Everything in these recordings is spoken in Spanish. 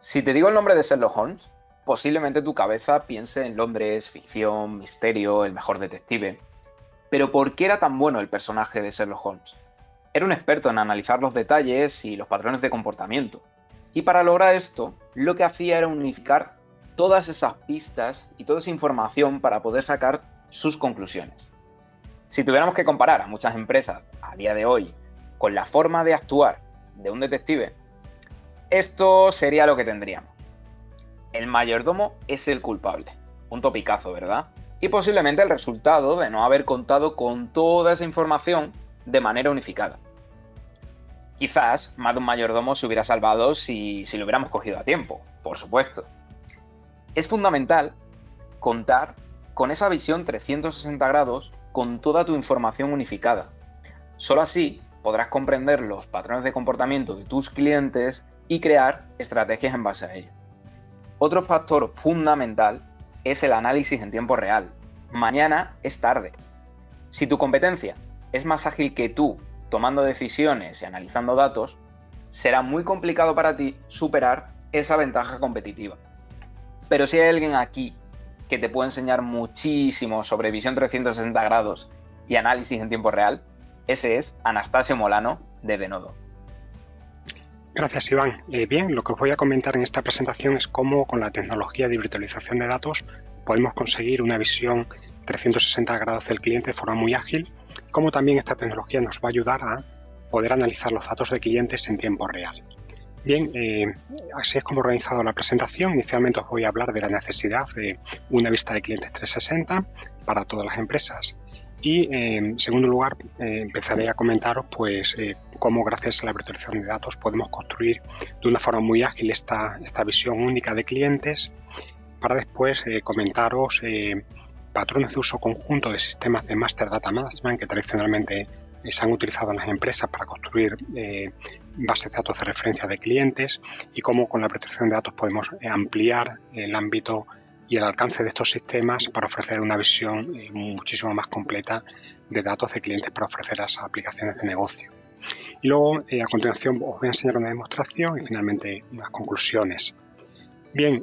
Si te digo el nombre de Sherlock Holmes, posiblemente tu cabeza piense en Londres, ficción, misterio, el mejor detective. Pero ¿por qué era tan bueno el personaje de Sherlock Holmes? Era un experto en analizar los detalles y los patrones de comportamiento. Y para lograr esto, lo que hacía era unificar todas esas pistas y toda esa información para poder sacar sus conclusiones. Si tuviéramos que comparar a muchas empresas a día de hoy con la forma de actuar de un detective, esto sería lo que tendríamos. El mayordomo es el culpable. Un topicazo, ¿verdad? Y posiblemente el resultado de no haber contado con toda esa información de manera unificada. Quizás más de un mayordomo se hubiera salvado si lo hubiéramos cogido a tiempo, por supuesto. Es fundamental contar con esa visión 360 grados con toda tu información unificada. Solo así podrás comprender los patrones de comportamiento de tus clientes y crear estrategias en base a ello. Otro factor fundamental es el análisis en tiempo real. Mañana es tarde. Si tu competencia es más ágil que tú tomando decisiones y analizando datos, será muy complicado para ti superar esa ventaja competitiva. Pero si hay alguien aquí que te puede enseñar muchísimo sobre visión 360 grados y análisis en tiempo real, ese es Anastasio Molano de Denodo. Gracias, Iván. Bien, lo que os voy a comentar en esta presentación es cómo con la tecnología de virtualización de datos podemos conseguir una visión 360 grados del cliente de forma muy ágil, cómo también esta tecnología nos va a ayudar a poder analizar los datos de clientes en tiempo real. Bien, así es como he organizado la presentación. Inicialmente os voy a hablar de la necesidad de una vista de clientes 360 para todas las empresas. Y en segundo lugar, empezaré a comentaros cómo gracias a la virtualización de datos podemos construir de una forma muy ágil esta visión única de clientes, para después comentaros patrones de uso conjunto de sistemas de Master Data Management que tradicionalmente se han utilizado en las empresas para construir bases de datos de referencia de clientes, y cómo con la virtualización de datos podemos ampliar el ámbito y el alcance de estos sistemas para ofrecer una visión muchísimo más completa de datos de clientes para ofrecer las aplicaciones de negocio. Y luego, a continuación, os voy a enseñar una demostración y finalmente unas conclusiones. Bien,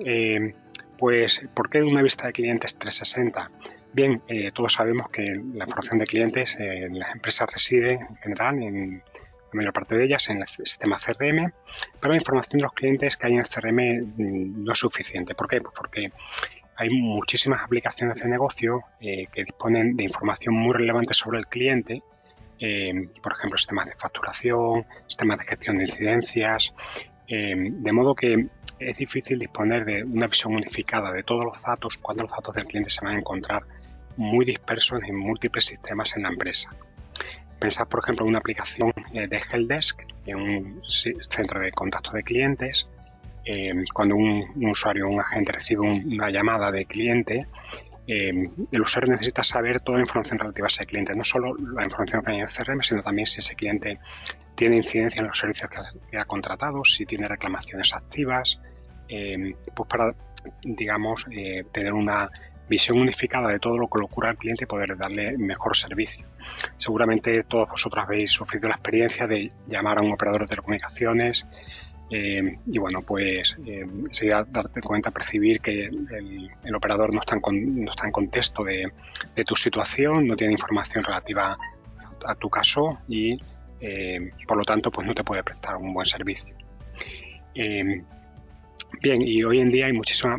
¿por qué una vista de clientes 360? Bien, todos sabemos que la información de clientes en las empresas reside en general, en la mayor parte de ellas, en el sistema CRM, pero la información de los clientes que hay en el CRM no es suficiente. ¿Por qué? Pues porque hay muchísimas aplicaciones de negocio que disponen de información muy relevante sobre el cliente, por ejemplo, sistemas de facturación, sistemas de gestión de incidencias, de modo que es difícil disponer de una visión unificada de todos los datos cuando los datos del cliente se van a encontrar muy dispersos en múltiples sistemas en la empresa. Pensad, por ejemplo, en una aplicación de Helpdesk, en un centro de contacto de clientes. Cuando un usuario o un agente recibe una llamada de cliente, el usuario necesita saber toda la información relativa a ese cliente, no solo la información que hay en el CRM, sino también si ese cliente tiene incidencia en los servicios que ha contratado, si tiene reclamaciones activas, pues para, digamos, tener una visión unificada de todo lo que le ocurre al cliente y poder darle mejor servicio. Seguramente todos vosotros habéis sufrido la experiencia de llamar a un operador de telecomunicaciones y bueno, pues enseguida darte cuenta, percibir que el operador no está en contexto de tu situación, no tiene información relativa a tu caso y por lo tanto pues no te puede prestar un buen servicio. Bien, y hoy en día hay muchísima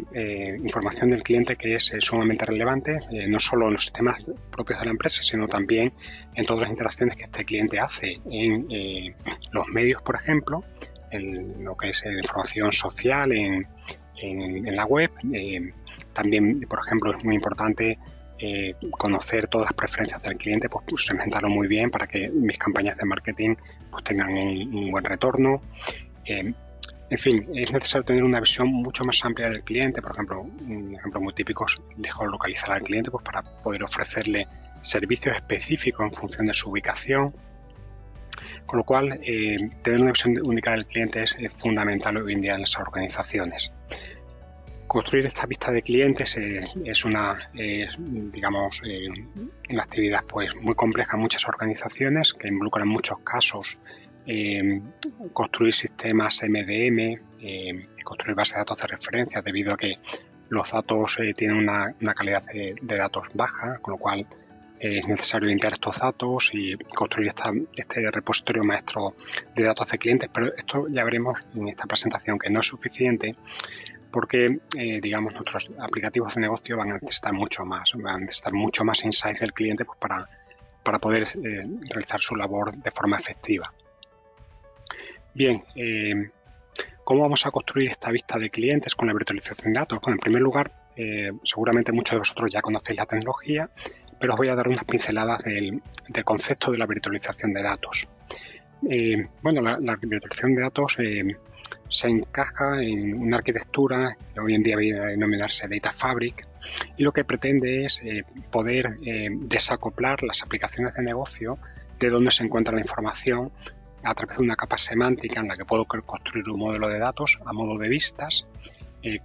información del cliente que es sumamente relevante, no solo en los sistemas propios de la empresa, sino también en todas las interacciones que este cliente hace en los medios, por ejemplo, en lo que es la información social en la web. También, por ejemplo, es muy importante conocer todas las preferencias del cliente, pues segmentarlo muy bien para que mis campañas de marketing pues tengan un buen retorno. En fin, es necesario tener una visión mucho más amplia del cliente. Por ejemplo, un ejemplo muy típico es geolocalizar al cliente pues para poder ofrecerle servicios específicos en función de su ubicación. Con lo cual, tener una visión única del cliente es fundamental hoy en día en las organizaciones. Construir esta vista de clientes es una actividad pues muy compleja en muchas organizaciones, que involucran muchos casos construir sistemas MDM, construir bases de datos de referencia, debido a que los datos tienen una calidad de datos baja, con lo cual es necesario limpiar estos datos y construir este repositorio maestro de datos de clientes. Pero esto ya veremos en esta presentación que no es suficiente, porque digamos, nuestros aplicativos de negocio van a necesitar mucho más insights del cliente, pues, para poder realizar su labor de forma efectiva. Bien, ¿cómo vamos a construir esta vista de clientes con la virtualización de datos? Bueno, en primer lugar, seguramente muchos de vosotros ya conocéis la tecnología, pero os voy a dar unas pinceladas del concepto de la virtualización de datos. Bueno, la virtualización de datos se encaja en una arquitectura que hoy en día viene a denominarse Data Fabric, y lo que pretende es poder desacoplar las aplicaciones de negocio de donde se encuentra la información a través de una capa semántica en la que puedo construir un modelo de datos a modo de vistas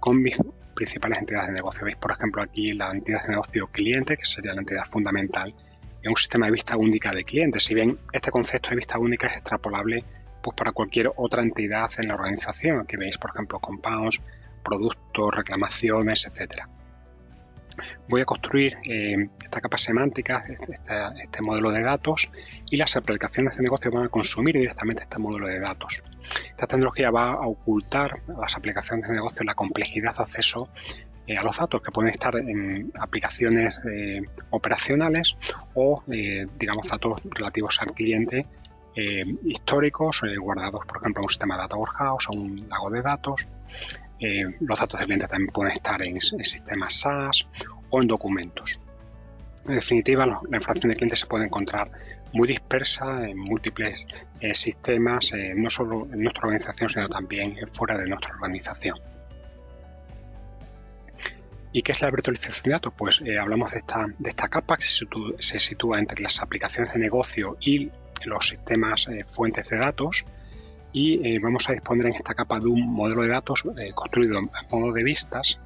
con mis principales entidades de negocio. Veis, por ejemplo, aquí la entidad de negocio cliente, que sería la entidad fundamental, en un sistema de vista única de clientes. Si bien este concepto de vista única es extrapolable, pues, para cualquier otra entidad en la organización. Aquí veis, por ejemplo, compounds, productos, reclamaciones, etcétera. Voy a construir esta capa semántica, este modelo de datos, y las aplicaciones de negocio van a consumir directamente este modelo de datos. Esta tecnología va a ocultar a las aplicaciones de negocio la complejidad de acceso a los datos, que pueden estar en aplicaciones operacionales o, digamos, datos relativos al cliente históricos, guardados, por ejemplo, en un sistema de data warehouse o un lago de datos. Los datos del cliente también pueden estar en sistemas SaaS o en documentos. En definitiva, la información del cliente se puede encontrar muy dispersa en múltiples sistemas, no solo en nuestra organización, sino también fuera de nuestra organización. ¿Y qué es la virtualización de datos? Pues hablamos de esta capa que se sitúa entre las aplicaciones de negocio y los sistemas fuentes de datos, y vamos a disponer en esta capa de un modelo de datos construido a modo de vistas,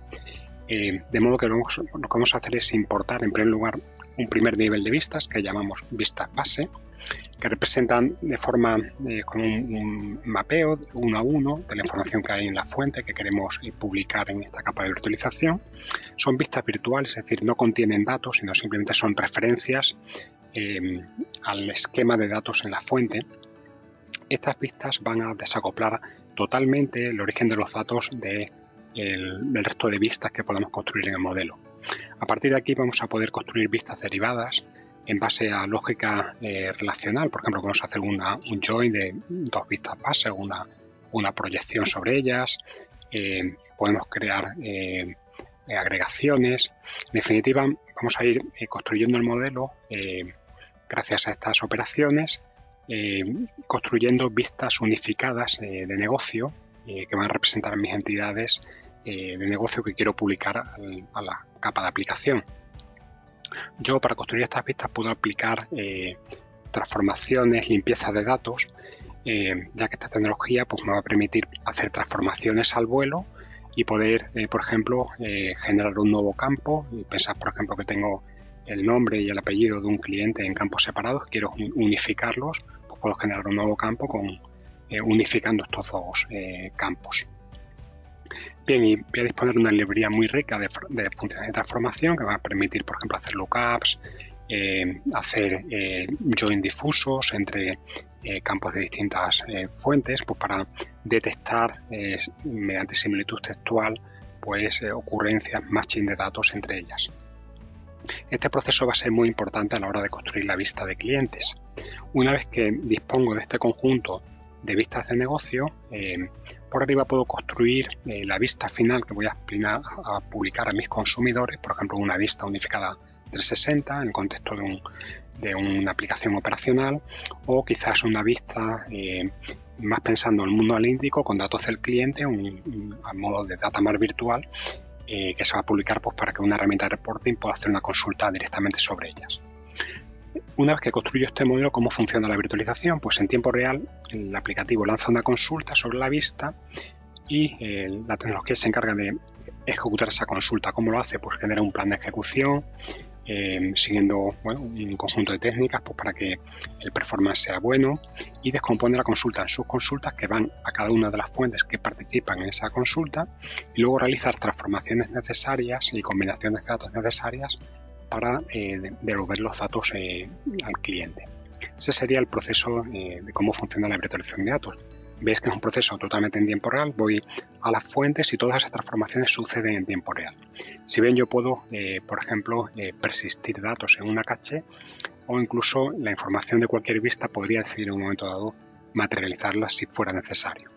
de modo que lo que vamos a hacer es importar en primer lugar un primer nivel de vistas que llamamos vistas base, que representan de forma con un mapeo 1 a 1 de la información que hay en la fuente que queremos publicar en esta capa de virtualización. Son vistas virtuales, es decir, no contienen datos, sino simplemente son referencias al esquema de datos en la fuente. Estas vistas van a desacoplar totalmente el origen de los datos del resto de vistas que podamos construir en el modelo. A partir de aquí vamos a poder construir vistas derivadas en base a lógica relacional. Por ejemplo, podemos hacer un join de dos vistas base o una proyección sobre ellas. Podemos crear agregaciones. En definitiva, vamos a ir construyendo el modelo gracias a estas operaciones, construyendo vistas unificadas de negocio que van a representar mis entidades de negocio que quiero publicar a la capa de aplicación. Yo, para construir estas vistas, puedo aplicar transformaciones, limpieza de datos, ya que esta tecnología, pues, me va a permitir hacer transformaciones al vuelo y poder, por ejemplo, generar un nuevo campo. Pensad, por ejemplo, que tengo el nombre y el apellido de un cliente en campos separados, quiero unificarlos, pues puedo generar un nuevo campo unificando estos dos campos. Bien, y voy a disponer de una librería muy rica de funciones de transformación que va a permitir, por ejemplo, hacer lookups, hacer join difusos entre campos de distintas fuentes, pues para detectar mediante similitud textual, pues ocurrencias, matching de datos entre ellas. Este proceso va a ser muy importante a la hora de construir la vista de clientes. Una vez que dispongo de este conjunto de vistas de negocio, por arriba puedo construir la vista final que voy a publicar a mis consumidores, por ejemplo, una vista unificada 360 en el contexto de una aplicación operacional, o quizás una vista más pensando en el mundo analítico con datos del cliente, a modo de data mart virtual, que se va a publicar, pues, para que una herramienta de reporting pueda hacer una consulta directamente sobre ellas. Una vez que construyo este modelo, ¿cómo funciona la virtualización? Pues en tiempo real el aplicativo lanza una consulta sobre la vista y la tecnología se encarga de ejecutar esa consulta. ¿Cómo lo hace? Pues genera un plan de ejecución siguiendo un conjunto de técnicas pues, para que el performance sea bueno, y descompone la consulta en subconsultas que van a cada una de las fuentes que participan en esa consulta, y luego realizar transformaciones necesarias y combinaciones de datos necesarias para devolver los datos al cliente. Ese sería el proceso de cómo funciona la virtualización de datos. Veis que es un proceso totalmente en tiempo real, voy a las fuentes y todas esas transformaciones suceden en tiempo real. Si bien yo puedo, por ejemplo, persistir datos en una caché, o incluso la información de cualquier vista podría decidir en un momento dado materializarla si fuera necesario.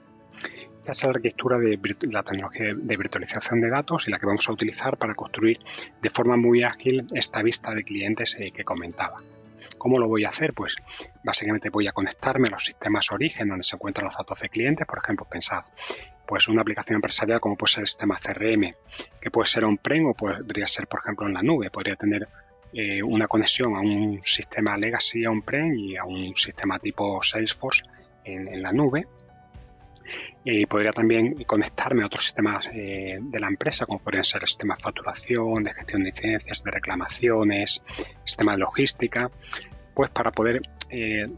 Esta es la arquitectura de la tecnología de virtualización de datos y la que vamos a utilizar para construir de forma muy ágil esta vista de clientes que comentaba. ¿Cómo lo voy a hacer? Pues básicamente voy a conectarme a los sistemas origen donde se encuentran los datos de clientes. Por ejemplo, pensad, pues una aplicación empresarial como puede ser el sistema CRM, que puede ser on-prem o podría ser, por ejemplo, en la nube. Podría tener una conexión a un sistema legacy on-prem y a un sistema tipo Salesforce en la nube. Podría también conectarme a otros sistemas de la empresa, como podrían ser el sistema de facturación, de gestión de licencias, de reclamaciones, sistema de logística, pues para poder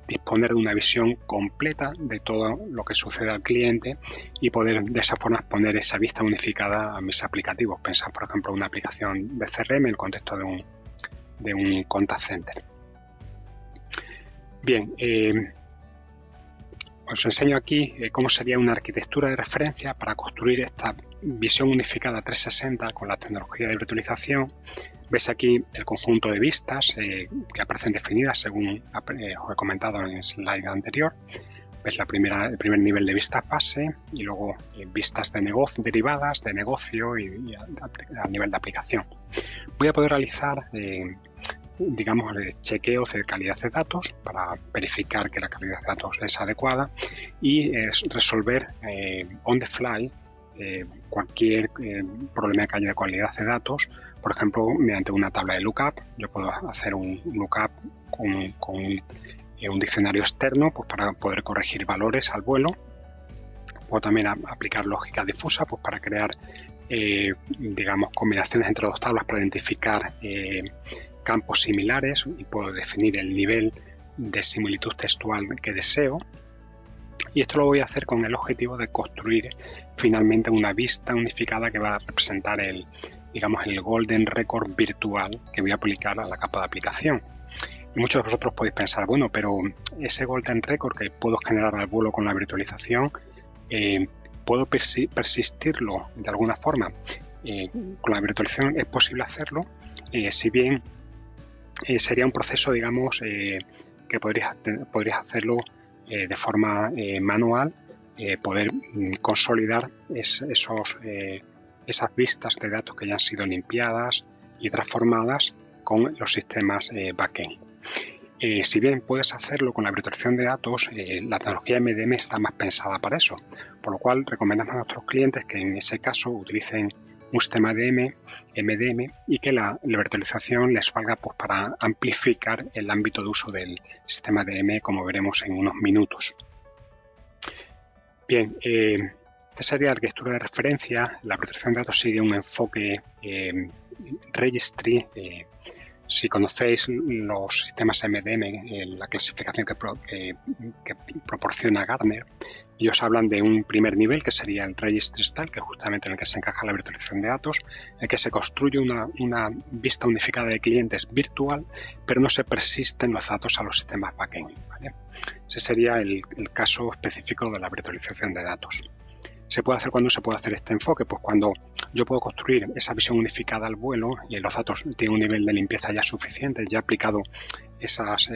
disponer de una visión completa de todo lo que sucede al cliente y poder de esa forma poner esa vista unificada a mis aplicativos. Pensad, por ejemplo, una aplicación de CRM en el contexto de un contact center. Bien, os enseño aquí cómo sería una arquitectura de referencia para construir esta visión unificada 360 con la tecnología de virtualización. Ves aquí el conjunto de vistas que aparecen definidas según os he comentado en el slide anterior. Ves el primer nivel de vista base y luego vistas de negocio, derivadas de negocio y a nivel de aplicación. Voy a poder realizar digamos, chequeos de calidad de datos para verificar que la calidad de datos es adecuada y resolver on the fly cualquier problema que haya de calidad de datos. Por ejemplo, mediante una tabla de lookup, yo puedo hacer un lookup con un diccionario externo pues para poder corregir valores al vuelo. Puedo también aplicar lógica difusa pues para crear digamos, combinaciones entre dos tablas para identificar campos similares y puedo definir el nivel de similitud textual que deseo. Y esto lo voy a hacer con el objetivo de construir finalmente una vista unificada que va a representar el golden record virtual que voy a aplicar a la capa de aplicación. Y muchos de vosotros podéis pensar, bueno, pero ese golden record que puedo generar al vuelo con la virtualización, ¿puedo persistirlo de alguna forma? Con la virtualización es posible hacerlo, si bien sería un proceso, digamos, que podrías hacerlo de forma manual, poder consolidar esas vistas de datos que ya han sido limpiadas y transformadas con los sistemas backend. Si bien puedes hacerlo con la virtualización de datos, la tecnología MDM está más pensada para eso, por lo cual recomendamos a nuestros clientes que en ese caso utilicen un sistema MDM y que la virtualización les valga pues, para amplificar el ámbito de uso del sistema DM, como veremos en unos minutos. Bien, esta sería la arquitectura de referencia. La virtualización de datos sigue un enfoque registry. Si conocéis los sistemas MDM, la clasificación que proporciona Gartner, ellos hablan de un primer nivel que sería el Registry Style, que es justamente en el que se encaja la virtualización de datos, en el que se construye una vista unificada de clientes virtual, pero no se persisten los datos a los sistemas backend, ¿vale? Ese sería el caso específico de la virtualización de datos. ¿Se puede hacer cuando se puede hacer este enfoque? Pues cuando yo puedo construir esa visión unificada al vuelo y los datos tienen un nivel de limpieza ya suficiente, ya he aplicado esos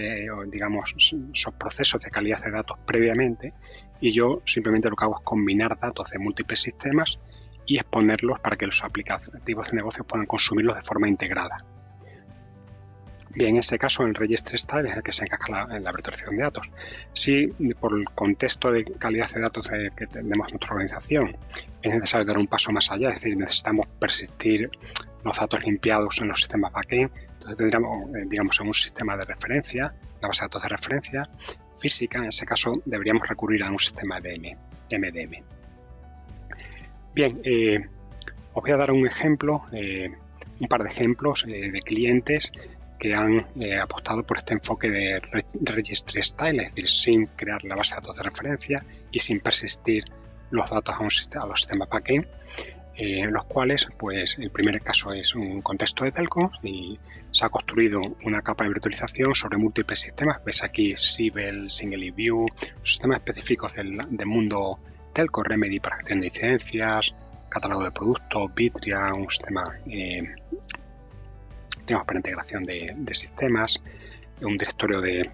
procesos de calidad de datos previamente y yo simplemente lo que hago es combinar datos de múltiples sistemas y exponerlos para que los aplicativos de negocio puedan consumirlos de forma integrada. Bien, en ese caso el Registry Style es el que se encaja en la virtualización de datos. Si por el contexto de calidad de datos que tenemos en nuestra organización es necesario dar un paso más allá, es decir, necesitamos persistir los datos limpiados en los sistemas backend, entonces tendríamos, digamos, en un sistema de referencia, una base de datos de referencia física, en ese caso deberíamos recurrir a un sistema de MDM. Bien, os voy a dar un ejemplo un par de ejemplos de clientes que han apostado por este enfoque de registry style, es decir, sin crear la base de datos de referencia y sin persistir los datos a los sistemas backend, en los cuales, pues, el primer caso es un contexto de telco y se ha construido una capa de virtualización sobre múltiples sistemas. Ves aquí Sibel, Single View, sistemas específicos del mundo telco, Remedy para gestión de incidencias, catálogo de productos, Vitria, un sistema para integración de sistemas, un directorio de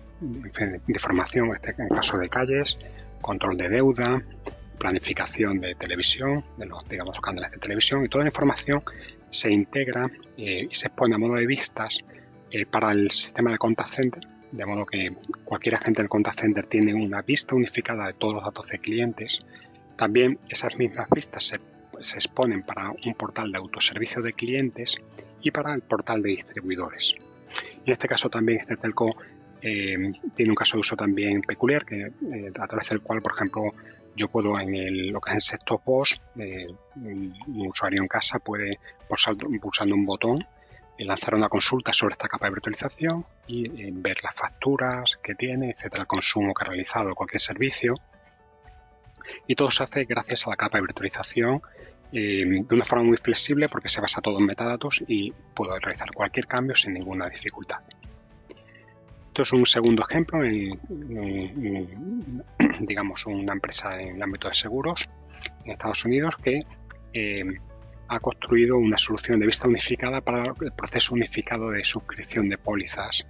formación, en el caso de calles, control de deuda, planificación de televisión, de los canales de televisión, y toda la información se integra y se expone a modo de vistas para el sistema de contact center, de modo que cualquier agente del contact center tiene una vista unificada de todos los datos de clientes. También esas mismas vistas se exponen para un portal de autoservicio de clientes y para el portal de distribuidores. En este caso también este telco tiene un caso de uso también peculiar, que a través del cual, por ejemplo, yo puedo lo que es el set-top box, un usuario en casa puede, pulsando un botón, lanzar una consulta sobre esta capa de virtualización y ver las facturas que tiene, etcétera, el consumo que ha realizado cualquier servicio. Y todo se hace gracias a la capa de virtualización de una forma muy flexible, porque se basa todo en metadatos y puedo realizar cualquier cambio sin ninguna dificultad. Esto es un segundo ejemplo, digamos, una empresa en el ámbito de seguros en Estados Unidos que ha construido una solución de vista unificada para el proceso unificado de suscripción de pólizas.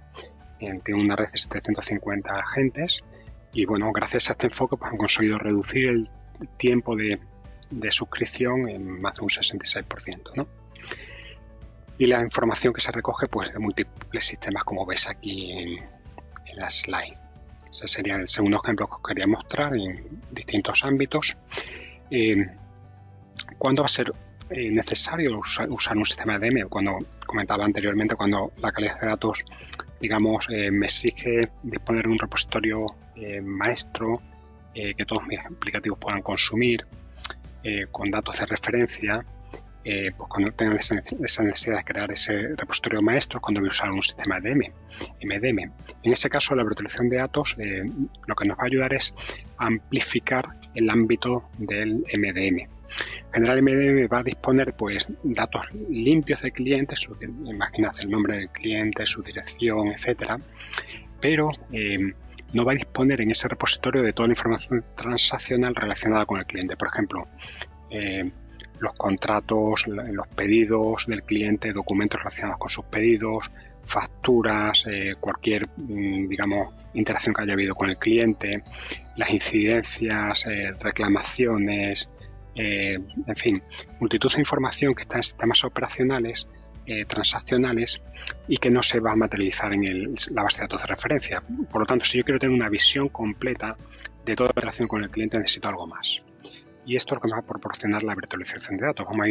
Tiene una red de 750 agentes y, bueno, gracias a este enfoque pues, han conseguido reducir el tiempo de suscripción en más de un 66%, ¿no? Y la información que se recoge pues de múltiples sistemas, como ves aquí en la slide. Ese sería el segundo ejemplo que os quería mostrar en distintos ámbitos. ¿Cuándo va a ser necesario usar un sistema de DM? Cuando comentaba anteriormente, cuando la calidad de datos, digamos, me exige disponer de un repositorio maestro que todos mis aplicativos puedan consumir, con datos de referencia, pues cuando tengan esa necesidad de crear ese repositorio maestro, cuando voy a usar un sistema de MDM. En ese caso, la virtualización de datos lo que nos va a ayudar es a amplificar el ámbito del MDM. En general, el MDM va a disponer pues datos limpios de clientes, imaginad el nombre del cliente, su dirección, etcétera, pero no va a disponer en ese repositorio de toda la información transaccional relacionada con el cliente. Por ejemplo, los contratos, los pedidos del cliente, documentos relacionados con sus pedidos, facturas, cualquier, digamos, interacción que haya habido con el cliente, las incidencias, reclamaciones, en fin, multitud de información que está en sistemas operacionales, transaccionales, y que no se va a materializar en la base de datos de referencia. Por lo tanto, si yo quiero tener una visión completa de toda la relación con el cliente, necesito algo más. Y esto es lo que me va a proporcionar la virtualización de datos. Vamos a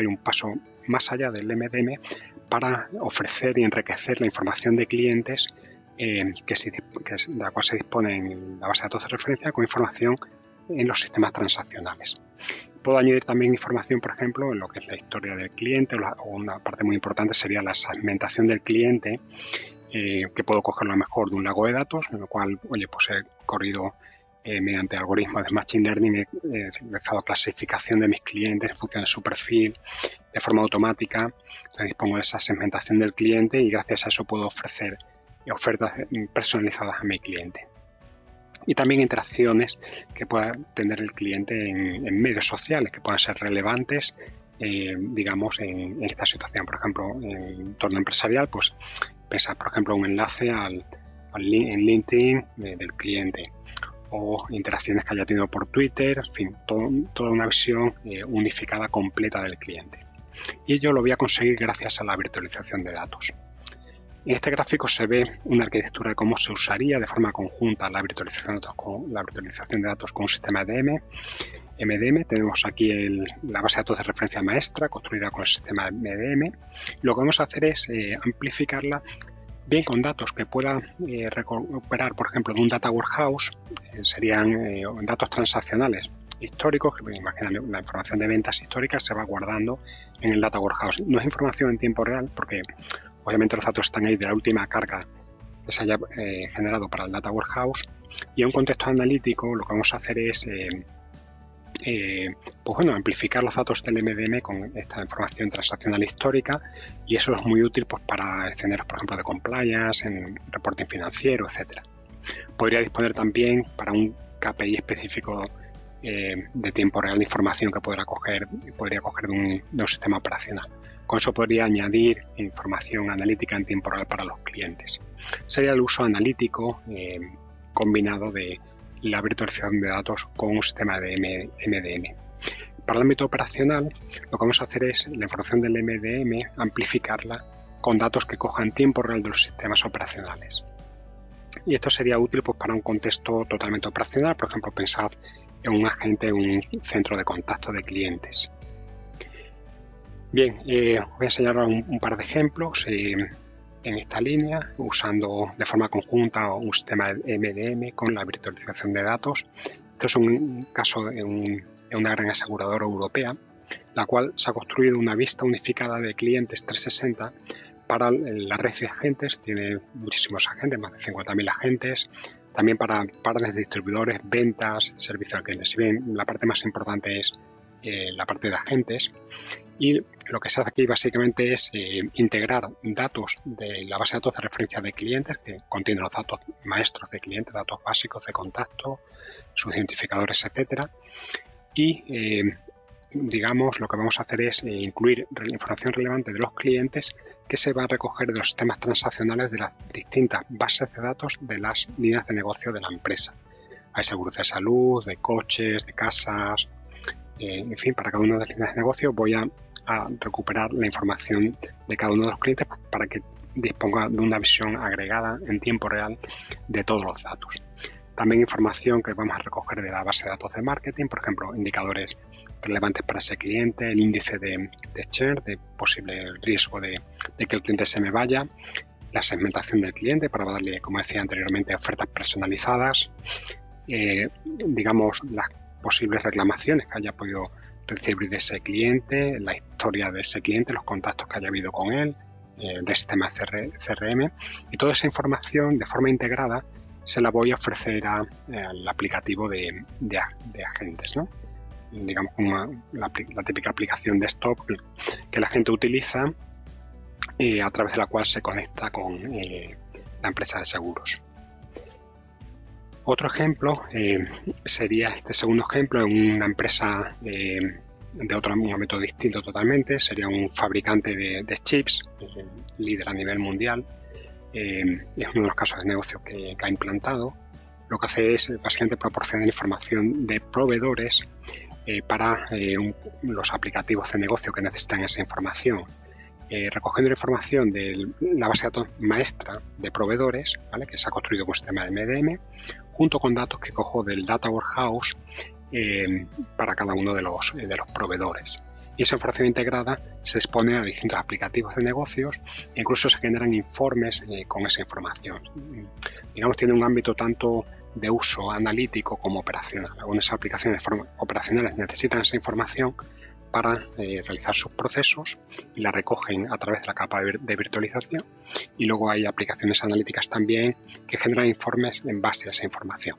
ir un paso más allá del MDM para ofrecer y enriquecer la información de clientes de la cual se dispone en la base de datos de referencia con información en los sistemas transaccionales. Puedo añadir también información, por ejemplo, en lo que es la historia del cliente, o una parte muy importante sería la segmentación del cliente, que puedo coger lo mejor de un lago de datos, en lo cual, pues he corrido mediante algoritmos de Machine Learning, he realizado clasificación de mis clientes en función de su perfil de forma automática. Dispongo de esa segmentación del cliente y gracias a eso puedo ofrecer ofertas personalizadas a mi cliente. Y también interacciones que pueda tener el cliente en medios sociales que puedan ser relevantes, digamos, en esta situación. Por ejemplo, en entorno empresarial, pues pensar, por ejemplo, un enlace en LinkedIn del cliente, o interacciones que haya tenido por Twitter, en fin, toda una visión unificada completa del cliente. Y ello lo voy a conseguir gracias a la virtualización de datos. En este gráfico se ve una arquitectura de cómo se usaría de forma conjunta la virtualización de datos con un sistema de MDM. Tenemos aquí la base de datos de referencia maestra construida con el sistema MDM. Lo que vamos a hacer es amplificarla bien con datos que pueda recuperar, por ejemplo, de un data warehouse, serían datos transaccionales históricos, que imagina la información de ventas históricas se va guardando en el Data Warehouse. No es información en tiempo real porque obviamente los datos están ahí de la última carga que se haya generado para el Data Warehouse, y en un contexto analítico lo que vamos a hacer es amplificar los datos del MDM con esta información transaccional histórica, y eso es muy útil pues, para escenarios, por ejemplo, de compliance, en reporting financiero, etcétera. Podría disponer también para un KPI específico de tiempo real de información que podría coger de un sistema operacional. Con eso podría añadir información analítica en tiempo real para los clientes. Sería el uso analítico combinado de la virtualización de datos con un sistema de MDM. Para el ámbito operacional, lo que vamos a hacer es la información del MDM, amplificarla con datos que cojan tiempo real de los sistemas operacionales. Y esto sería útil pues, para un contexto totalmente operacional, por ejemplo, pensad en un agente, un centro de contacto de clientes. Bien, voy a enseñar un par de ejemplos en esta línea, usando de forma conjunta un sistema de MDM con la virtualización de datos. Esto es un caso en una gran aseguradora europea, la cual se ha construido una vista unificada de clientes 360 para la red de agentes. Tiene muchísimos agentes, más de 50.000 agentes, también para partners de distribuidores, ventas, servicio al cliente. Si bien la parte más importante es la parte de agentes, y lo que se hace aquí básicamente es integrar datos de la base de datos de referencia de clientes, que contiene los datos maestros de clientes, datos básicos de contacto, sus identificadores, etcétera, y digamos lo que vamos a hacer es incluir información relevante de los clientes que se va a recoger de los sistemas transaccionales de las distintas bases de datos de las líneas de negocio de la empresa. Hay seguros de salud, de coches, de casas, en fin, para cada una de las líneas de negocio voy a recuperar la información de cada uno de los clientes para que disponga de una visión agregada en tiempo real de todos los datos. También información que vamos a recoger de la base de datos de marketing, por ejemplo, indicadores relevantes para ese cliente, el índice de churn, de posible riesgo de que el cliente se me vaya, la segmentación del cliente para darle, como decía anteriormente, ofertas personalizadas, digamos, las posibles reclamaciones que haya podido recibir de ese cliente, la historia de ese cliente, los contactos que haya habido con él, del sistema CRM, y toda esa información de forma integrada se la voy a ofrecer al aplicativo de agentes, ¿no? Digamos la típica aplicación desktop que la gente utiliza a través de la cual se conecta con la empresa de seguros. Otro ejemplo sería este segundo ejemplo en una empresa de otro ámbito distinto totalmente. Sería un fabricante de chips, líder a nivel mundial. Es uno de los casos de negocio que ha implantado. Lo que hace es básicamente proporcionar información de proveedores para los aplicativos de negocio que necesitan esa información. Recogiendo la información de la base de datos maestra de proveedores, ¿vale?, que se ha construido con un sistema de MDM, junto con datos que cojo del Data Warehouse para cada uno de los proveedores. Y esa información integrada se expone a distintos aplicativos de negocios e incluso se generan informes con esa información. Digamos, tiene un ámbito tanto de uso analítico como operacional. Algunas aplicaciones operacionales necesitan esa información para realizar sus procesos y la recogen a través de la capa de virtualización, y luego hay aplicaciones analíticas también que generan informes en base a esa información.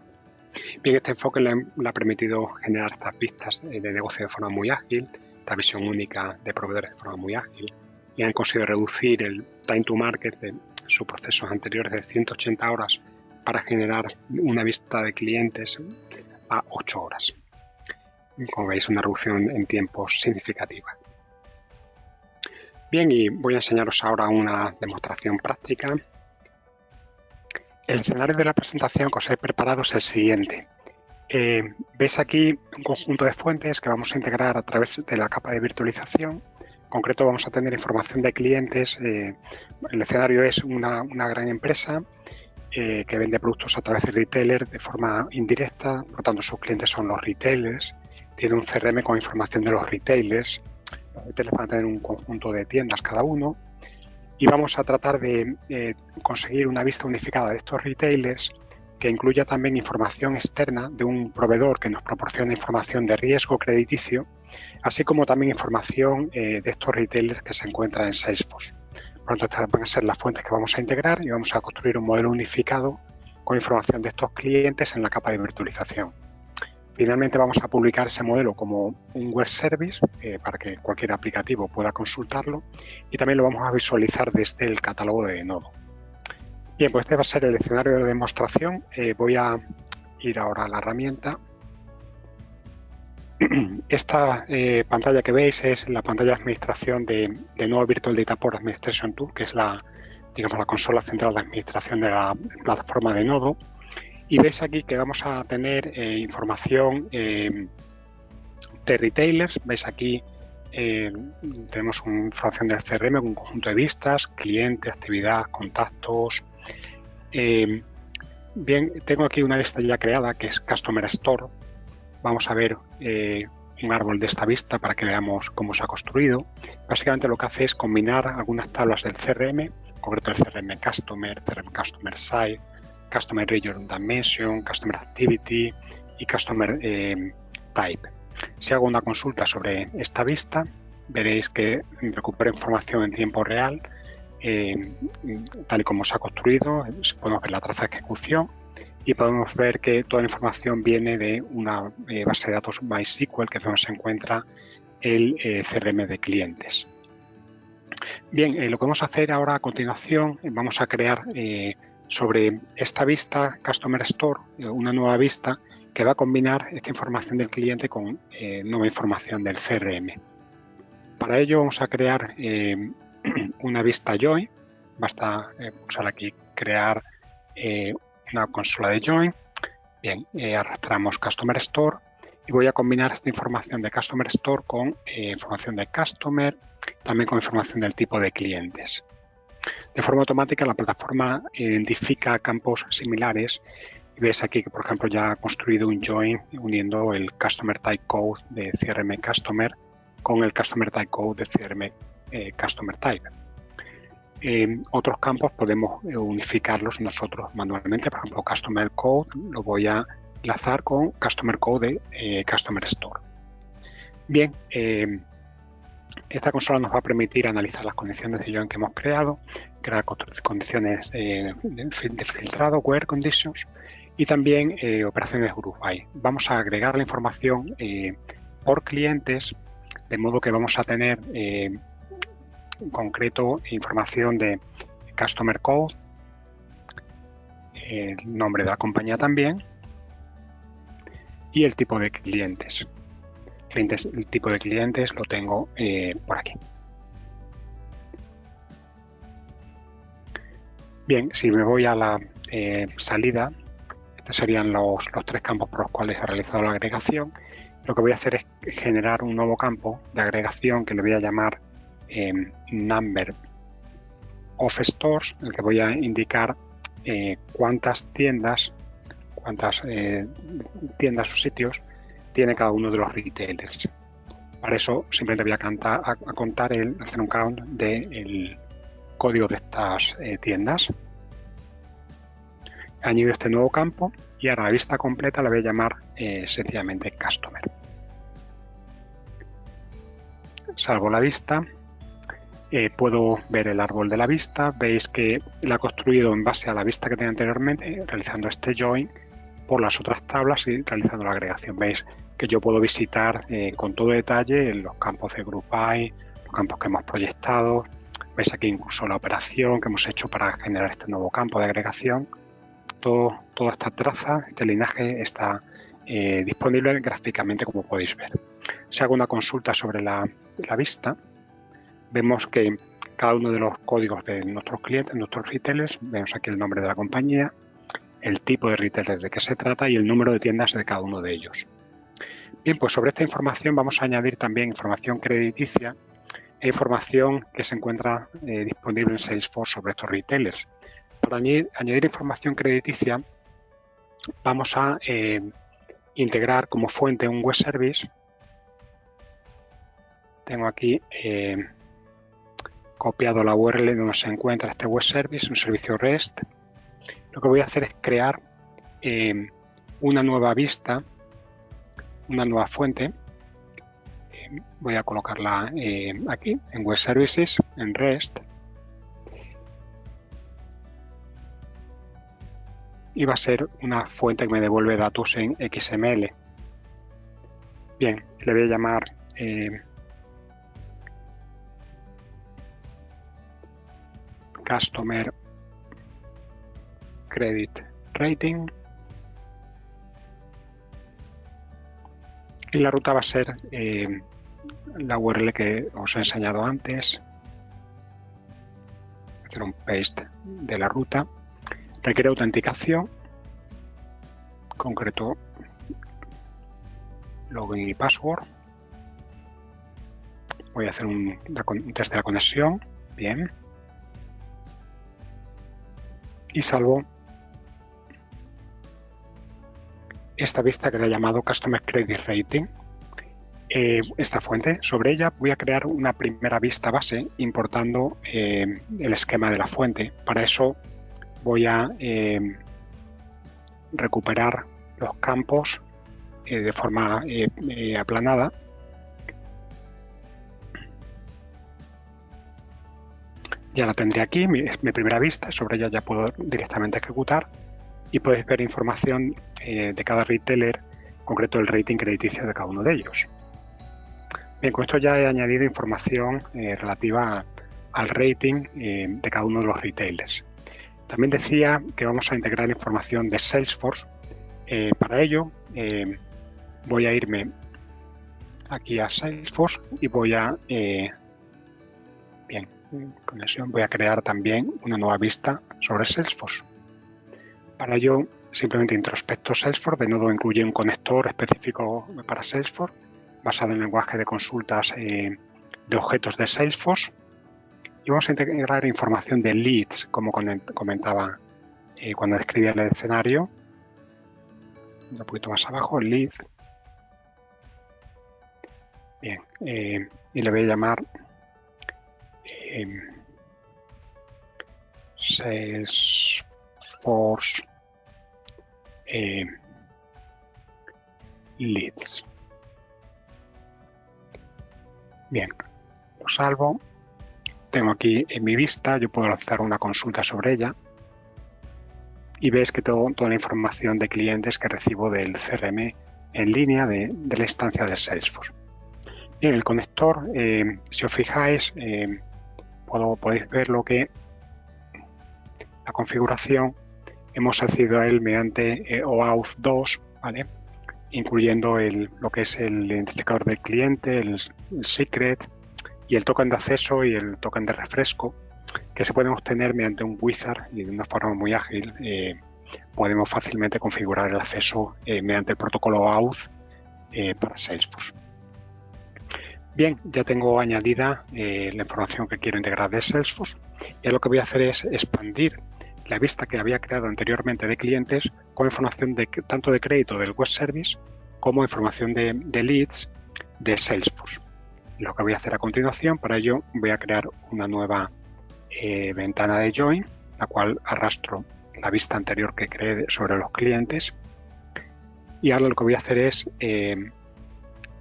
Bien, este enfoque le ha permitido generar estas vistas de negocio de forma muy ágil, esta visión única de proveedores de forma muy ágil, y han conseguido reducir el time to market de sus procesos anteriores de 180 horas para generar una vista de clientes a 8 horas. Como veis, una reducción en tiempos significativa. Bien, y voy a enseñaros ahora una demostración práctica. El escenario de la presentación que os he preparado es el siguiente. Veis aquí un conjunto de fuentes que vamos a integrar a través de la capa de virtualización. En concreto, vamos a tener información de clientes. El escenario es una gran empresa que vende productos a través de retailers de forma indirecta, por lo tanto sus clientes son los retailers. Tiene un CRM con información de los retailers. Los retailers van a tener un conjunto de tiendas cada uno, y vamos a tratar de conseguir una vista unificada de estos retailers que incluya también información externa de un proveedor que nos proporciona información de riesgo crediticio, así como también información de estos retailers que se encuentran en Salesforce. Por lo tanto, estas van a ser las fuentes que vamos a integrar y vamos a construir un modelo unificado con información de estos clientes en la capa de virtualización. Finalmente vamos a publicar ese modelo como un web service para que cualquier aplicativo pueda consultarlo, y también lo vamos a visualizar desde el catálogo de Nodo. Bien, pues este va a ser el escenario de demostración. Voy a ir ahora a la herramienta. Esta pantalla que veis es la pantalla de administración de Nodo Virtual Data Port Administration Tool, que es la consola central de administración de la plataforma de Nodo. Y veis aquí que vamos a tener información de retailers. Veis aquí tenemos una información del CRM con un conjunto de vistas, cliente, actividad, contactos. Bien, tengo aquí una lista ya creada que es Customer Store. Vamos a ver un árbol de esta vista para que veamos cómo se ha construido. Básicamente lo que hace es combinar algunas tablas del CRM, en concreto el CRM Customer, CRM Customer Site, Customer Region Dimension, Customer Activity y Customer Type. Si hago una consulta sobre esta vista, veréis que recupera información en tiempo real, tal y como se ha construido. Podemos ver la traza de ejecución y podemos ver que toda la información viene de una base de datos MySQL, que es donde se encuentra el CRM de clientes. Bien, lo que vamos a hacer ahora a continuación, vamos a crear sobre esta vista Customer Store una nueva vista que va a combinar esta información del cliente con nueva información del CRM. Para ello vamos a crear una vista Join. Basta pulsar aquí crear una consola de Join. Bien, arrastramos Customer Store y voy a combinar esta información de Customer Store con información de Customer, también con información del tipo de clientes. De forma automática la plataforma identifica campos similares y ves aquí que, por ejemplo, ya ha construido un join uniendo el Customer Type Code de CRM Customer con el Customer Type Code de CRM Customer Type. Otros campos podemos unificarlos nosotros manualmente. Por ejemplo, Customer Code lo voy a enlazar con Customer Code de Customer Store. Bien, esta consola nos va a permitir analizar las condiciones de join que hemos creado, crear condiciones de filtrado, where conditions, y también operaciones group by. Vamos a agregar la información por clientes, de modo que vamos a tener en concreto información de Customer Code, el nombre de la compañía también, y el tipo de clientes. El tipo de clientes lo tengo por aquí. Bien, si me voy a la salida, estos serían los tres campos por los cuales he realizado la agregación. Lo que voy a hacer es generar un nuevo campo de agregación que le voy a llamar Number of Stores, en el que voy a indicar cuántas tiendas o sitios tiene cada uno de los retailers. Para eso simplemente voy a contar hacer un count del código de estas tiendas. Añado este nuevo campo y ahora la vista completa la voy a llamar sencillamente Customer. Salvo la vista, puedo ver el árbol de la vista. Veis que la he construido en base a la vista que tenía anteriormente, realizando este join por las otras tablas y realizando la agregación. Veis que yo puedo visitar con todo detalle los campos de Group By, los campos que hemos proyectado. Veis aquí incluso la operación que hemos hecho para generar este nuevo campo de agregación. Toda esta traza, este linaje está disponible gráficamente, como podéis ver. Si hago una consulta sobre la vista, vemos que cada uno de los códigos de nuestros clientes, nuestros retailers, vemos aquí el nombre de la compañía, el tipo de retailer de qué se trata y el número de tiendas de cada uno de ellos. Bien, pues sobre esta información vamos a añadir también información crediticia e información que se encuentra disponible en Salesforce sobre estos retailers. Para añadir información crediticia vamos a integrar como fuente un web service. Tengo aquí copiado la URL donde se encuentra este web service, un servicio REST. Lo que voy a hacer es crear una nueva vista, una nueva fuente. Voy a colocarla aquí en Web Services, en REST. Y va a ser una fuente que me devuelve datos en XML. Bien, le voy a llamar Customer Credit Rating. Y la ruta va a ser la URL que os he enseñado antes. Hacer un paste de la ruta. Requiere autenticación, concreto login y password. Voy a hacer un test de la conexión. Bien. Y salvo esta vista que le he llamado Customer Credit Rating. Esta fuente, sobre ella voy a crear una primera vista base importando el esquema de la fuente. Para eso voy a recuperar los campos de forma aplanada. Ya la tendré aquí, mi primera vista, sobre ella ya puedo directamente ejecutar y podéis ver información de cada retailer, en concreto el rating crediticio de cada uno de ellos. Bien, con esto ya he añadido información relativa al rating de cada uno de los retailers. También decía que vamos a integrar información de Salesforce. Para ello voy a irme aquí a Salesforce y voy a conexión, voy a crear también una nueva vista sobre Salesforce. Para ello simplemente introspecto Salesforce, de nuevo incluye un conector específico para Salesforce basado en el lenguaje de consultas de objetos de Salesforce. Y vamos a integrar información de leads, como comentaba cuando describía el escenario. Un poquito más abajo, leads. Bien, y le voy a llamar Salesforce leads. Bien, lo salvo. Tengo aquí en mi vista, yo puedo hacer una consulta sobre ella y ves que tengo toda la información de clientes que recibo del CRM en línea de la instancia de Salesforce. Bien, el conector, si os fijáis, podéis ver lo que la configuración hemos accedido a él mediante OAuth 2, ¿vale? Incluyendo lo que es el identificador del cliente, el secret y el token de acceso y el token de refresco, que se pueden obtener mediante un wizard y de una forma muy ágil. Podemos fácilmente configurar el acceso mediante el protocolo OAuth para Salesforce. Bien, ya tengo añadida la información que quiero integrar de Salesforce y lo que voy a hacer es expandir la vista que había creado anteriormente de clientes con información tanto de crédito del web service como información de leads de Salesforce. Lo que voy a hacer a continuación, para ello voy a crear una nueva ventana de Join, la cual arrastro la vista anterior que creé sobre los clientes. Y ahora lo que voy a hacer es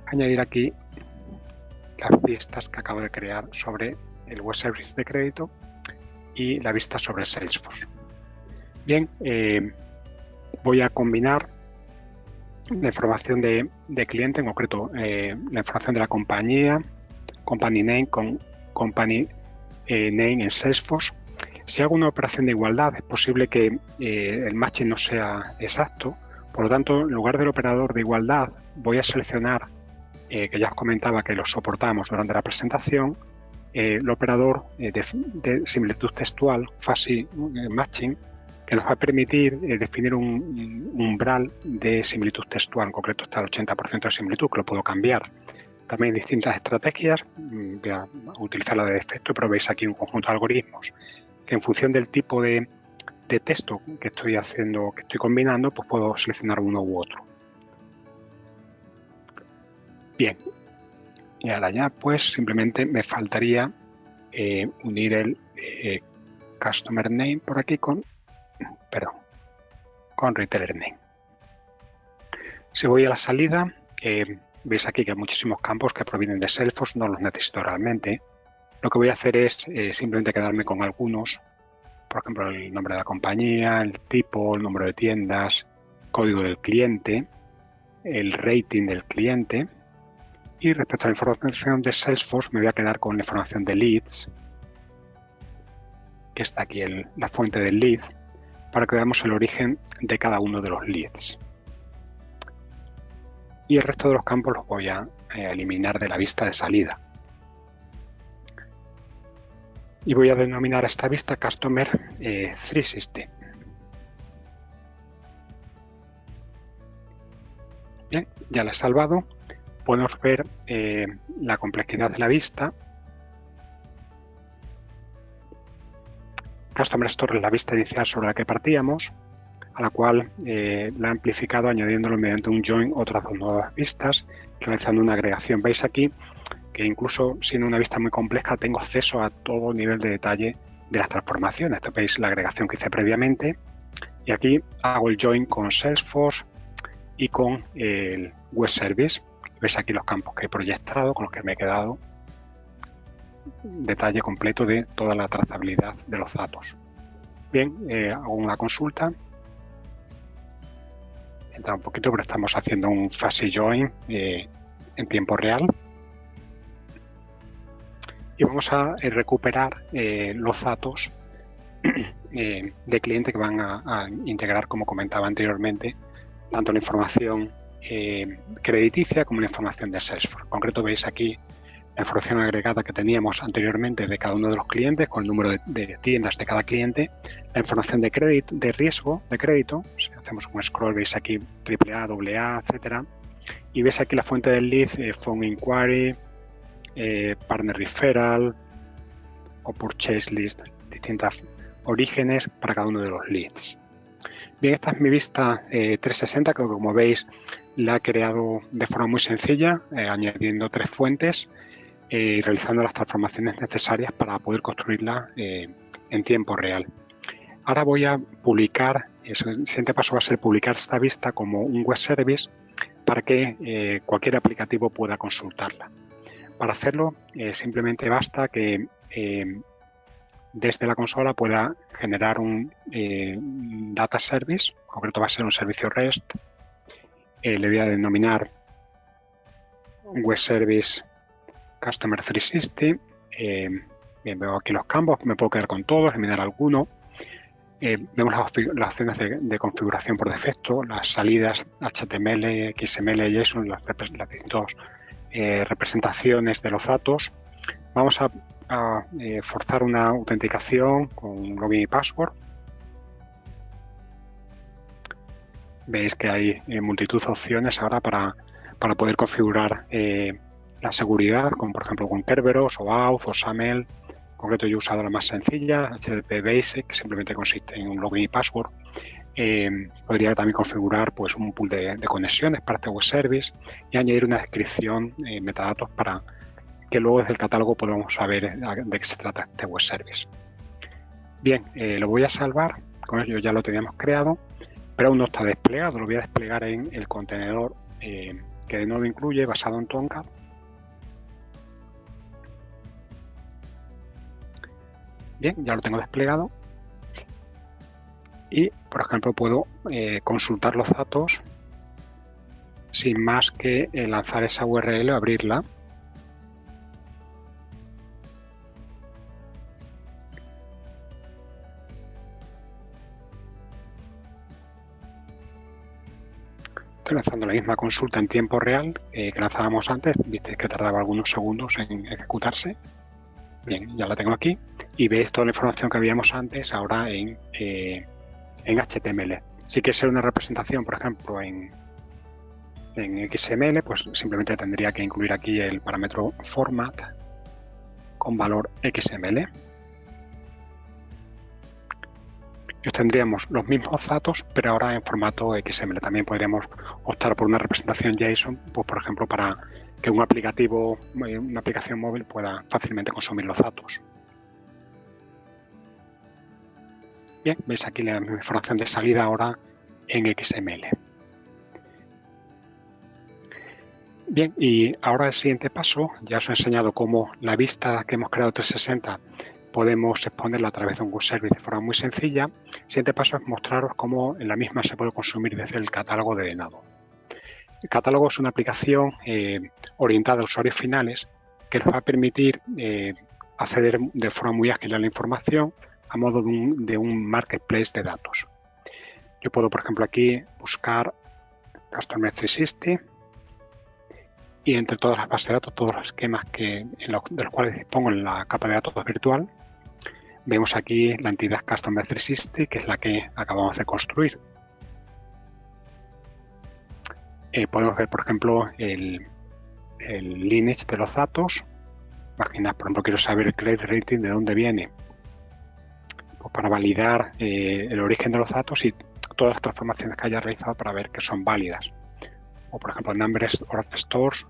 añadir aquí las vistas que acabo de crear sobre el web service de crédito y la vista sobre Salesforce. Bien, voy a combinar la información de cliente, en concreto la información de la compañía, company name con company name en Salesforce. Si hago una operación de igualdad, es posible que el matching no sea exacto. Por lo tanto, en lugar del operador de igualdad, voy a seleccionar, que ya os comentaba que lo soportamos durante la presentación, el operador de similitud textual, fuzzy matching, que nos va a permitir definir un umbral de similitud textual. En concreto está el 80% de similitud, que lo puedo cambiar. También hay distintas estrategias, voy a utilizar la de defecto, pero veis aquí un conjunto de algoritmos que en función del tipo de texto que estoy haciendo, que estoy combinando, pues puedo seleccionar uno u otro. Bien, y ahora ya pues simplemente me faltaría unir el customer name por aquí con, perdón, con retailer name. Si voy a la salida, veis aquí que hay muchísimos campos que provienen de Salesforce, no los necesito realmente. Lo que voy a hacer es simplemente quedarme con algunos, por ejemplo, el nombre de la compañía, el tipo, el número de tiendas, código del cliente, el rating del cliente. Y respecto a la información de Salesforce, me voy a quedar con la información de leads, que está aquí la fuente del lead, para que veamos el origen de cada uno de los leads. Y el resto de los campos los voy a eliminar de la vista de salida. Y voy a denominar a esta vista Customer 360. Bien, ya la he salvado. Podemos ver la complejidad de la vista. Customer Store es la vista inicial sobre la que partíamos, a la cual la he amplificado añadiéndolo mediante un join otras dos nuevas vistas, realizando una agregación. Veis aquí que incluso siendo una vista muy compleja tengo acceso a todo nivel de detalle de las transformaciones. Esto veis la agregación que hice previamente y aquí hago el join con Salesforce y con el Web Service. Veis aquí los campos que he proyectado, con los que me he quedado. Detalle completo de toda la trazabilidad de los datos. Bien, hago una consulta. Entra un poquito, pero estamos haciendo un fuzzy join en tiempo real. Y vamos a recuperar los datos de cliente que van a integrar, como comentaba anteriormente, tanto la información crediticia como la información de Salesforce. En concreto veis aquí la información agregada que teníamos anteriormente de cada uno de los clientes, con el número de tiendas de cada cliente, la información de crédito, de riesgo de crédito. Si hacemos un scroll, veis aquí AAA, AA, etcétera, y veis aquí la fuente del lead, phone inquiry, partner referral o purchase list, distintos orígenes para cada uno de los leads. Bien, esta es mi vista 360, que como veis la he creado de forma muy sencilla, añadiendo 3 fuentes y realizando las transformaciones necesarias para poder construirla en tiempo real. Ahora voy a publicar, el siguiente paso va a ser publicar esta vista como un web service para que cualquier aplicativo pueda consultarla. Para hacerlo simplemente basta que desde la consola pueda generar un data service, en concreto va a ser un servicio REST, le voy a denominar web service Customer 360, bien, veo aquí los campos, me puedo quedar con todos, eliminar alguno. Vemos las opciones de configuración por defecto, las salidas HTML, XML, JSON, las distintas representaciones de los datos. Vamos a forzar una autenticación con login y password. Veis que hay multitud de opciones ahora para poder configurar la seguridad, como por ejemplo con Kerberos o Auth o SAML. En concreto yo he usado la más sencilla, HTTP Basic, que simplemente consiste en un login y password. Podría también configurar pues, un pool de conexiones para este web service y añadir una descripción, metadatos, para que luego desde el catálogo podamos saber de qué se trata este web service. Bien, lo voy a salvar, con ello ya lo teníamos creado, pero aún no está desplegado. Lo voy a desplegar en el contenedor que de nuevo incluye, basado en Tomcat. Bien, ya lo tengo desplegado. Y, por ejemplo, puedo consultar los datos sin más que lanzar esa URL o abrirla. Estoy lanzando la misma consulta en tiempo real que lanzábamos antes. Viste que tardaba algunos segundos en ejecutarse. Bien, ya la tengo aquí. Y veis toda la información que habíamos antes ahora en HTML. Si quieres ser una representación, por ejemplo, en XML, pues simplemente tendría que incluir aquí el parámetro format con valor XML. Y obtendríamos los mismos datos, pero ahora en formato XML. También podríamos optar por una representación JSON, pues, por ejemplo, para que un aplicativo, una aplicación móvil pueda fácilmente consumir los datos. Bien, veis aquí la información de salida ahora en XML. Bien, y ahora el siguiente paso, ya os he enseñado cómo la vista que hemos creado 360 podemos exponerla a través de un web service de forma muy sencilla. El siguiente paso es mostraros cómo la misma se puede consumir desde el catálogo de Nado. El catálogo es una aplicación orientada a usuarios finales que nos va a permitir acceder de forma muy ágil a la información a modo de un marketplace de datos. Yo puedo, por ejemplo, aquí buscar Customer 360 y entre todas las bases de datos, todos los esquemas de los cuales dispongo en la capa de datos virtual, vemos aquí la entidad Customer 360, que es la que acabamos de construir. Podemos ver, por ejemplo, el lineage de los datos. Imaginad, por ejemplo, quiero saber el credit rating, de dónde viene, pues para validar el origen de los datos y todas las transformaciones que haya realizado para ver que son válidas. O, por ejemplo, numbers of stores,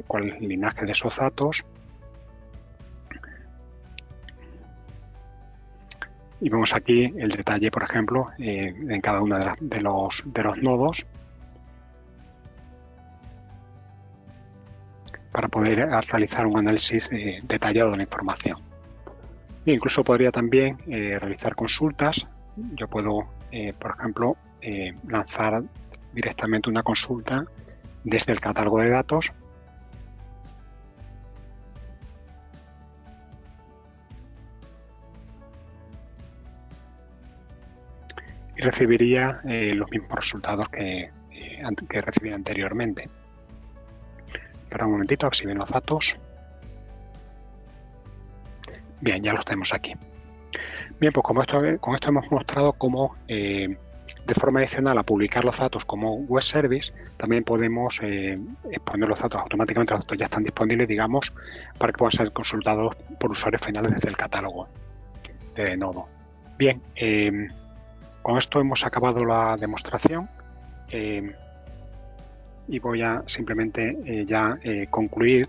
cuál es el linaje de esos datos. Y vemos aquí el detalle, por ejemplo, en cada uno de los nodos para poder realizar un análisis detallado de la información. E incluso podría también realizar consultas. Yo puedo, por ejemplo, lanzar directamente una consulta desde el catálogo de datos y recibiría los mismos resultados que recibí anteriormente. Espera un momentito, a ver si ven los datos. Bien, ya los tenemos aquí. Bien, pues con esto hemos mostrado cómo de forma adicional a publicar los datos como web service, también podemos exponer los datos automáticamente. Los datos ya están disponibles, digamos, para que puedan ser consultados por usuarios finales desde el catálogo de Nodo. Bien, con esto hemos acabado la demostración y voy a simplemente concluir.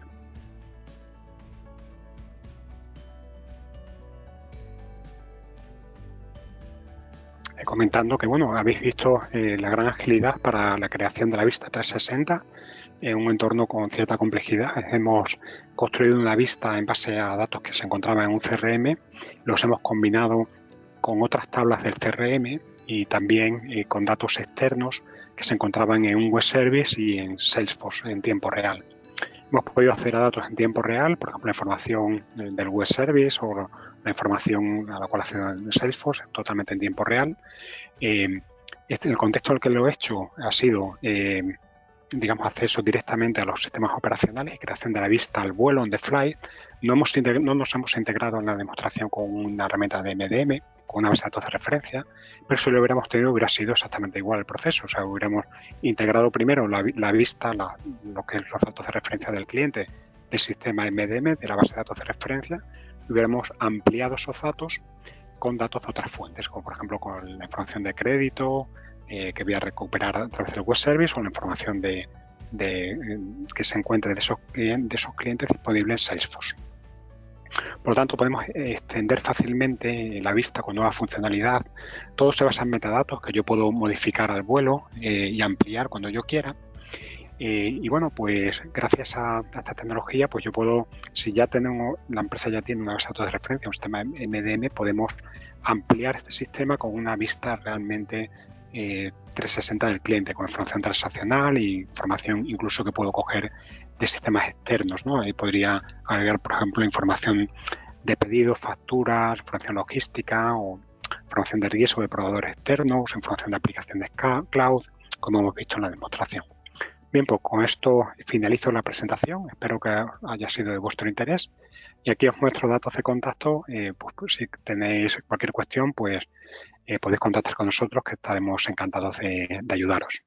Comentando que, bueno, habéis visto la gran agilidad para la creación de la vista 360 en un entorno con cierta complejidad. Hemos construido una vista en base a datos que se encontraban en un CRM, los hemos combinado con otras tablas del CRM y también con datos externos que se encontraban en un web service y en Salesforce en tiempo real. Hemos podido acceder a datos en tiempo real, por ejemplo, la información del web service o la información a la cual accede en Salesforce, totalmente en tiempo real. El contexto en el que lo he hecho ha sido, digamos, acceso directamente a los sistemas operacionales y creación de la vista al vuelo, on the fly. No nos hemos integrado en la demostración con una herramienta de MDM, con una base de datos de referencia, pero si lo hubiéramos tenido hubiera sido exactamente igual el proceso. O sea, hubiéramos integrado primero la vista, lo que es los datos de referencia del cliente del sistema MDM, de la base de datos de referencia, y hubiéramos ampliado esos datos con datos de otras fuentes, como por ejemplo con la información de crédito que voy a recuperar a través del web service o la información que se encuentre de esos clientes disponibles en Salesforce. Por lo tanto, podemos extender fácilmente la vista con nueva funcionalidad. Todo se basa en metadatos que yo puedo modificar al vuelo y ampliar cuando yo quiera. Y bueno, pues gracias a esta tecnología, pues yo puedo, si ya la empresa ya tiene una base de datos de referencia, un sistema MDM, podemos ampliar este sistema con una vista realmente 360 del cliente, con información transaccional e información incluso que puedo coger de sistemas externos, ¿no? Ahí podría agregar, por ejemplo, información de pedidos, facturas, información logística o información de riesgo de proveedores externos, información de aplicaciones cloud, como hemos visto en la demostración. Bien, pues con esto finalizo la presentación. Espero que haya sido de vuestro interés. Y aquí os muestro datos de contacto. Pues si tenéis cualquier cuestión, pues podéis contactar con nosotros, que estaremos encantados de ayudaros.